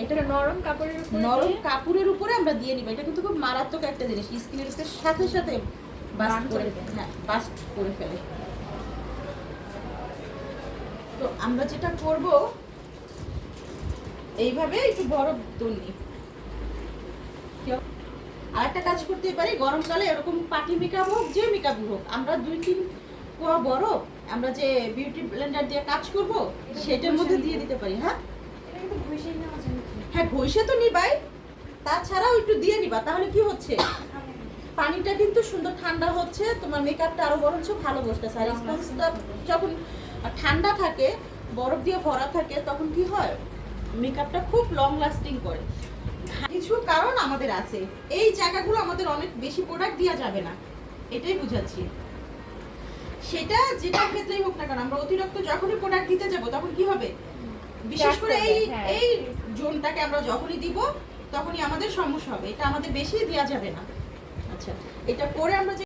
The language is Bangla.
এটা নরম কাপড়ের উপরে নরম কাপড়ের উপরে আমরা দিয়ে নিব। এটা কিন্তু খুব মারাত্মক একটা জিনিস, স্কিনের সাথে সাথে বাস্ট করে, হ্যাঁ বাস্ট করে ফেলে। তো আমরা যেটা করব, এইভাবে একটু বরফ তুলি। আর একটা কাজ করতে পারি, গরমকালে এরকম পার্টি মেকআপ হোক, যে মেকআপ হোক, আমরা 2-3 কোয়া বরফ আমরা যে বিউটি ব্লেন্ডার দিয়ে কাজ করব সেটার মধ্যে দিয়ে দিতে পারি। হ্যাঁ এটা কিন্তু ঘষেই নেওয়া যায় নাকি? হ্যাঁ, ঘষে তো নিবাই, তাছাড়াও একটু দিয়ে নিবা। তাহলে কি হচ্ছে, পানিটা কিন্তু সুন্দর ঠান্ডা হচ্ছে, তোমার মেকআপটা আরো বরঞ্চ ভালো বসতেছে। আর স্পঞ্জটা যখন ঠান্ডা থাকে, বরফ দিয়ে ভরা থাকে, তখন কি হয়, মেকআপটা খুব লং লাস্টিং করে। কিছু কারণ আমাদের আছে, এই জায়গাগুলো আমাদের অনেক বেশি প্রোডাক্ট দেওয়া যাবে না, এটাই বুঝাচ্ছি। সেটা যেটা ক্ষেত্রেই হোক না কেন, আমরা অতিরিক্ত যখনই প্রোডাক্ট দিতে যাব তখন কি হবে, বিশেষ করে এই জোনটাকে আমরা যখনই দিব তখনই আমাদের সমস্যা হবে। এটা আমাদের বেশি দেওয়া যাবে না। আচ্ছা, এটা করে আমরা